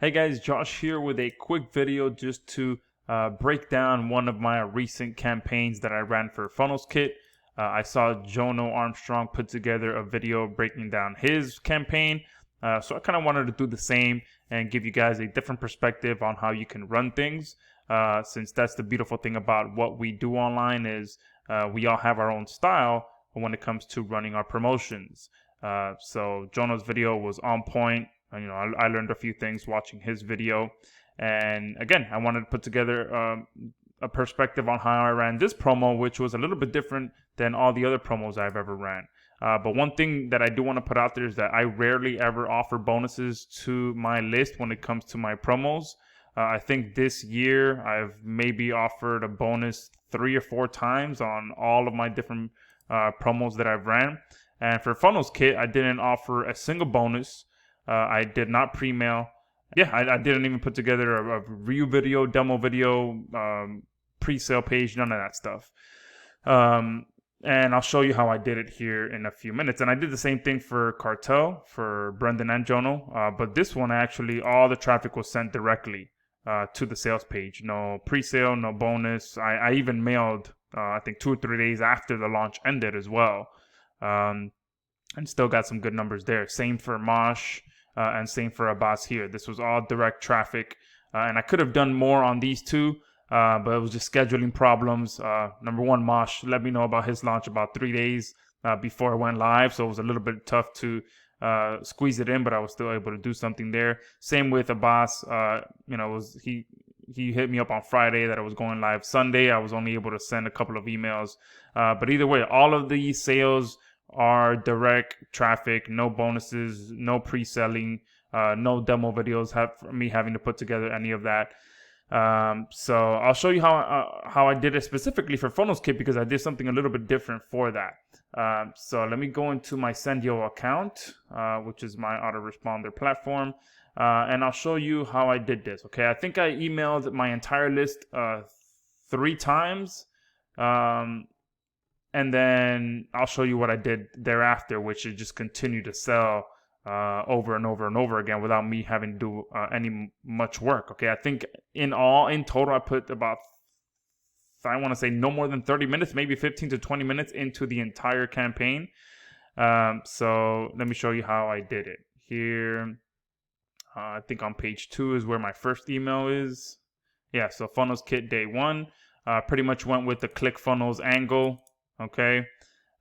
Hey guys, Josh here with a quick video just to break down one of my recent campaigns that I ran for Funnels Kit. I saw Jono Armstrong put together a video breaking down his campaign, so I kind of wanted to do the same and give you guys a different perspective on how you can run things. Since that's the beautiful thing about what we do online is we all have our own style when it comes to running our promotions. So Jono's video was on point. I learned a few things watching his video, and again, I wanted to put together a perspective on how I ran this promo, which was a little bit different than all the other promos I've ever ran. But one thing that I do want to put out there is that I rarely ever offer bonuses to my list when it comes to my promos. I think this year I've maybe offered a bonus 3 or 4 times on all of my different promos that I've ran. And for Funnels Kit, I didn't offer a single bonus. I did not pre-mail. I didn't even put together a review video, demo video, pre-sale page, none of that stuff. And I'll show you how I did it here in a few minutes. And I did the same thing for Cartel, for Brendan and Jono. But this one, actually, all the traffic was sent directly to the sales page. No pre-sale, no bonus. I even mailed, I think, 2 or 3 days after the launch ended as well. And still got some good numbers there. Same for Mosh. And same for Abbas here. This was all direct traffic. And I could have done more on these two, but it was just scheduling problems. Number one, Mosh let me know about his launch about 3 days before it went live. So it was a little bit tough to squeeze it in, but I was still able to do something there. Same with Abbas. He hit me up on Friday that I was going live Sunday. I was only able to send a couple of emails. But either way, all of these sales are direct traffic, no bonuses, no pre-selling, no demo videos, me having to put together any of that. So I'll show you how I did it specifically for Funnels Kit, because I did something a little bit different for that. So let me go into my Sendio account, which is my autoresponder platform, and I'll show you how I did this. Okay, I think I emailed my entire list 3 times. And then I'll show you what I did thereafter, which is just continue to sell over and over and over again without me having to do any much work. Okay, I think in total, I put about, I want to say no more than 30 minutes, maybe 15 to 20 minutes into the entire campaign. So let me show you how I did it. Here, I think on page 2 is where my first email is. Yeah, so Funnels Kit day 1. Pretty much went with the ClickFunnels angle. Okay,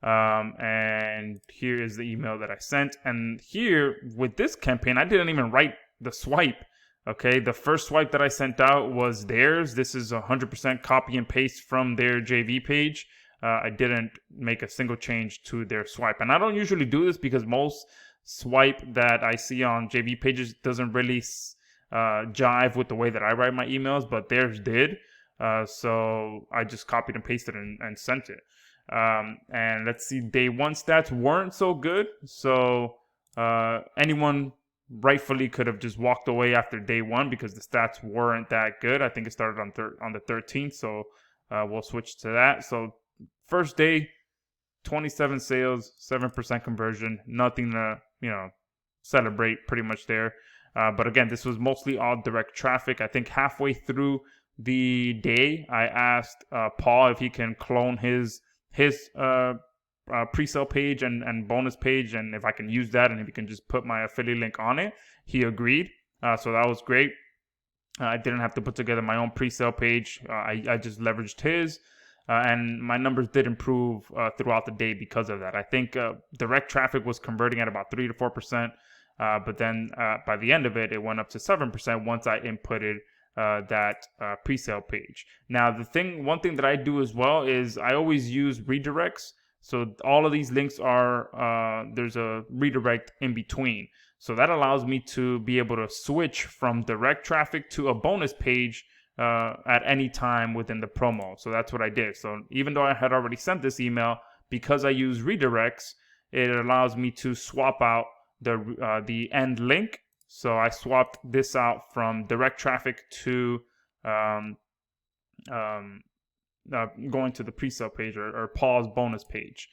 and here is the email that I sent. And here with this campaign, I didn't even write the swipe. Okay, the first swipe that I sent out was theirs. This is 100% copy and paste from their JV page. I didn't make a single change to their swipe. And I don't usually do this because most swipe that I see on JV pages doesn't really jive with the way that I write my emails, but theirs did. So I just copied and pasted and sent it. And let's see, day 1 stats weren't so good. So anyone rightfully could have just walked away after day 1 because the stats weren't that good. I think it started on the 13th. So we'll switch to that. So first day, 27 sales, 7% conversion, nothing to, celebrate pretty much there. But again, this was mostly all direct traffic. I think halfway through the day, I asked Paul if he can clone his pre-sale page and bonus page, and if I can use that, and if he can just put my affiliate link on it. He agreed, so that was great. I didn't have to put together my own pre-sale page. I just leveraged his, and my numbers did improve throughout the day because of that. I think direct traffic was converting at about 3 to 4%, but then by the end of it, it went up to 7% once I inputted that pre-sale page. Now, one thing that I do as well is I always use redirects. So all of these links are, there's a redirect in between. So that allows me to be able to switch from direct traffic to a bonus page at any time within the promo. So that's what I did. So even though I had already sent this email, because I use redirects, it allows me to swap out the end link. So I swapped this out from direct traffic to going to the pre-sale page or Paul's bonus page.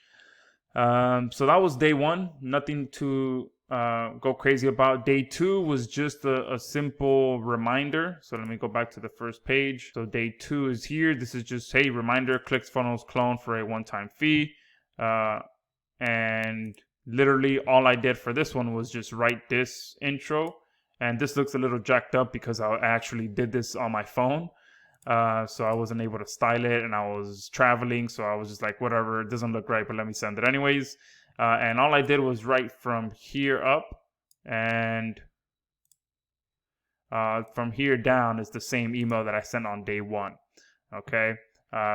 So that was day 1. Nothing too go crazy about. Day 2 was just a simple reminder. So let me go back to the first page. So day 2 is here. This is just, hey, reminder, ClickFunnels clone for a one-time fee. And literally all I did for this one was just write this intro. And this looks a little jacked up because I actually did this on my phone. So I wasn't able to style it, and I was traveling, so I was just like, whatever, it doesn't look right, but let me send it anyways. And all I did was write from here up, and from here down is the same email that I sent on day 1. Okay,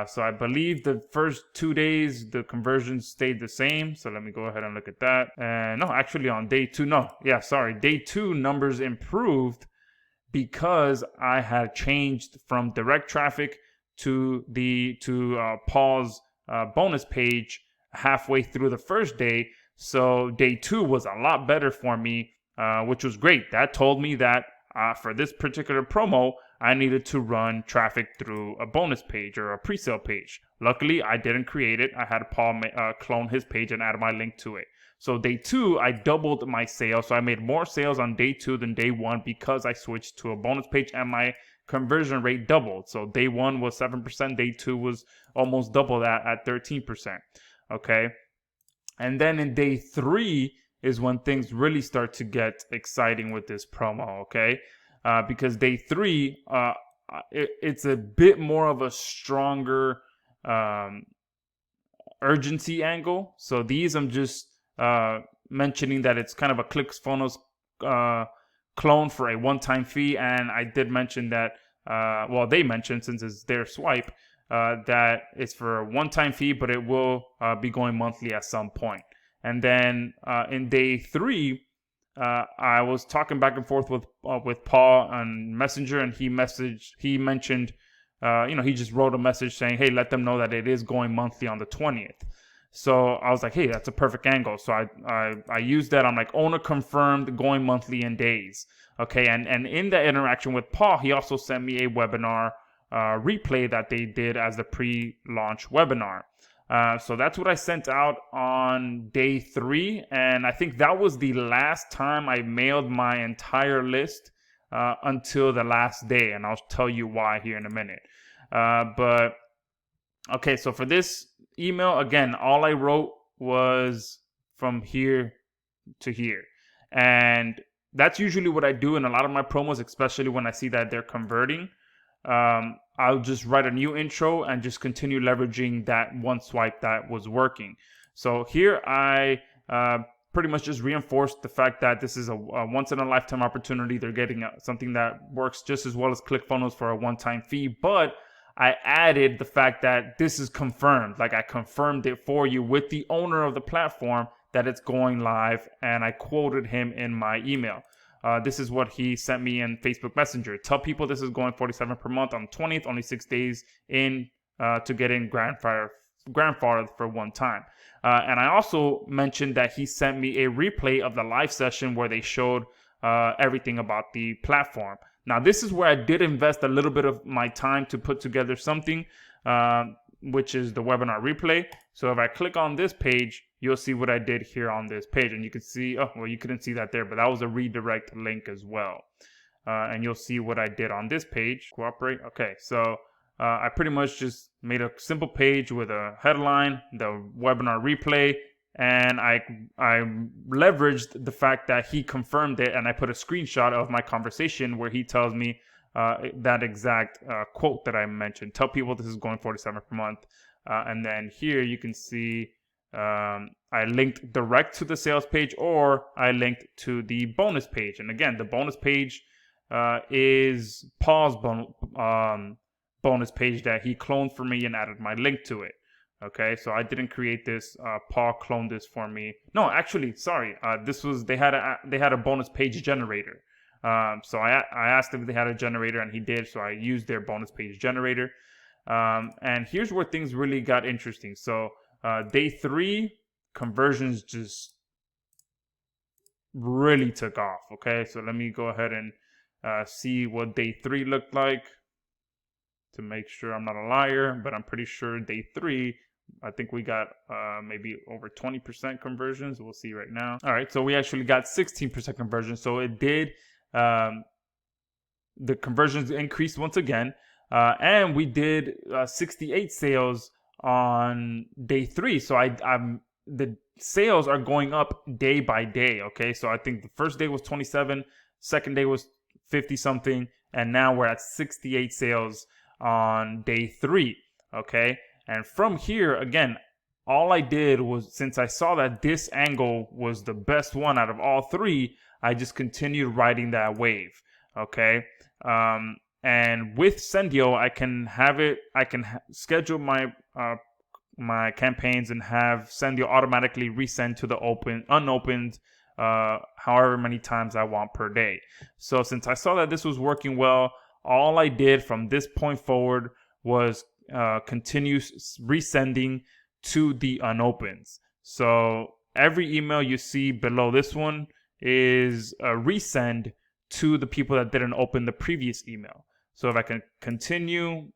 so I believe the first 2 days the conversions stayed the same. So let me go ahead and look at that. And no, actually on day 2, day 2 numbers improved, because I had changed from direct traffic to Paul's bonus page halfway through the first day. So day 2 was a lot better for me, which was great. That told me that for this particular promo, I needed to run traffic through a bonus page or a pre-sale page. Luckily, I didn't create it. I had Paul clone his page and add my link to it. So day 2, I doubled my sales. So I made more sales on day 2 than day 1 because I switched to a bonus page and my conversion rate doubled. So day 1 was 7%. Day 2 was almost double that at 13%. Okay. And then in day 3 is when things really start to get exciting with this promo. Okay. Because day 3, it's a bit more of a stronger urgency angle. So these I'm just mentioning that it's kind of a ClickFunnels clone for a one-time fee. And I did mention that, they mentioned, since it's their swipe, that it's for a one-time fee, but it will be going monthly at some point. And then in day 3, I was talking back and forth with Paul on Messenger, and he mentioned, he just wrote a message saying, hey, let them know that it is going monthly on the 20th. So I was like, hey, that's a perfect angle. So I used that. I'm like, owner confirmed, going monthly in days. Okay, and in that interaction with Paul, he also sent me a webinar replay that they did as the pre-launch webinar. So that's what I sent out on day 3. And I think that was the last time I mailed my entire list until the last day. And I'll tell you why here in a minute. But okay, so for this email, again, all I wrote was from here to here. And that's usually what I do in a lot of my promos, especially when I see that they're converting. I'll just write a new intro and just continue leveraging that one swipe that was working. So here I pretty much just reinforced the fact that this is a once-in-a-lifetime opportunity. They're getting something that works just as well as ClickFunnels for a one-time fee, but I added the fact that this is confirmed. Like, I confirmed it for you with the owner of the platform that it's going live, and I quoted him in my email. This is what he sent me in Facebook Messenger. Tell people this is going $47 per month on the 20th, only 6 days in to get in grandfathered for one time. And I also mentioned that he sent me a replay of the live session where they showed everything about the platform. Now, this is where I did invest a little bit of my time to put together something, which is the webinar replay. So if I click on this page, you'll see what I did here on this page. And you can see, you couldn't see that there, but that was a redirect link as well. And you'll see what I did on this page. Cooperate. Okay, so I pretty much just made a simple page with a headline, the webinar replay, and I leveraged the fact that he confirmed it, and I put a screenshot of my conversation where he tells me that exact quote that I mentioned. Tell people this is going $47 per month. And then here you can see I linked direct to the sales page, or I linked to the bonus page. And again, the bonus page is Paul's bonus page that he cloned for me and added my link to it. Okay, so I didn't create this. Paul cloned this for me. No, actually, sorry. This was they had a bonus page generator. So I asked if they had a generator, and he did. So I used their bonus page generator. And here's where things really got interesting. So day 3 conversions just really took off. Okay, so let me go ahead and see what day 3 looked like to make sure I'm not a liar. But I'm pretty sure day 3 I think we got maybe over 20% conversions. We'll see right now. All right, so we actually got 16% conversion. So it did, the conversions increased once again. And we did 68 sales on day 3. So the sales are going up day by day. Okay, so I think the first day was 27, second day was 50 something, and now we're at 68 sales on day 3. Okay, and from here, again, all I did was, since I saw that this angle was the best one out of all 3, I just continued riding that wave. Okay, and with Sendio, I can have it. I can schedule my my campaigns and have Sendio automatically resend to the unopened, however many times I want per day. So since I saw that this was working well, all I did from this point forward was continue resending to the unopens. So every email you see below this one is a resend to the people that didn't open the previous email. So if I can continue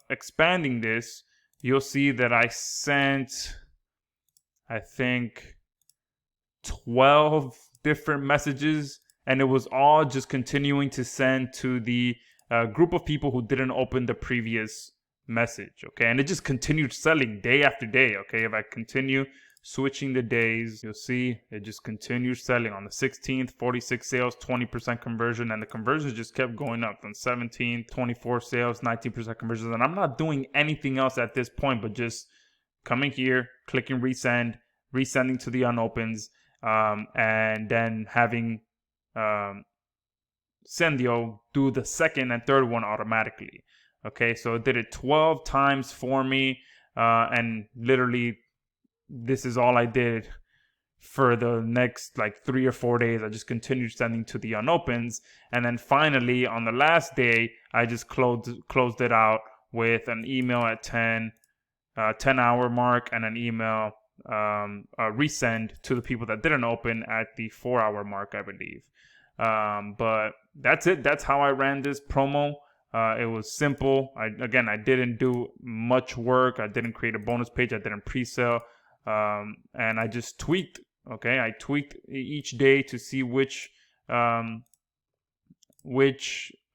expanding this, you'll see that I sent, I think, 12 different messages, and it was all just continuing to send to the group of people who didn't open the previous message. Okay, and it just continued selling day after day. Okay, if I continue switching the days, you'll see it just continues selling. On the 16th, 46 sales, 20% conversion, and the conversions just kept going up. On 17th, 24 sales, 19% conversions, and I'm not doing anything else at this point but just coming here, clicking resend, resending to the unopens, and then having Sendio do the second and third one automatically. Okay, so it did it 12 times for me, and literally this is all I did for the next like 3 or 4 days. I just continued sending to the unopens, and then finally on the last day I just closed it out with an email at 10 hour mark, and an email resend to the people that didn't open at the 4 hour mark, I believe. But that's it. That's how I ran this promo. It was simple. I didn't do much work. I didn't create a bonus page. I didn't pre-sale. And I just tweaked. Okay, I tweaked each day to see which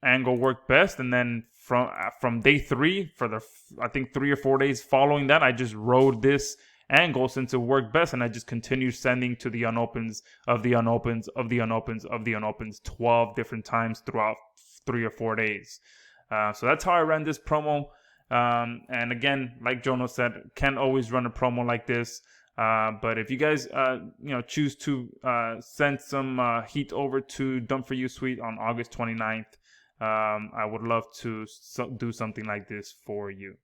angle worked best, and then from day 3, for the I think 3 or 4 days following that, I just rode this angle since it worked best, and I just continued sending to the unopens of the unopens of the unopens of the unopens 12 different times throughout 3 or 4 days. So that's how I ran this promo. And again, like Jono said, can't always run a promo like this. But if you guys, choose to send some heat over to Done For You Suite on August 29th, I would love to do something like this for you.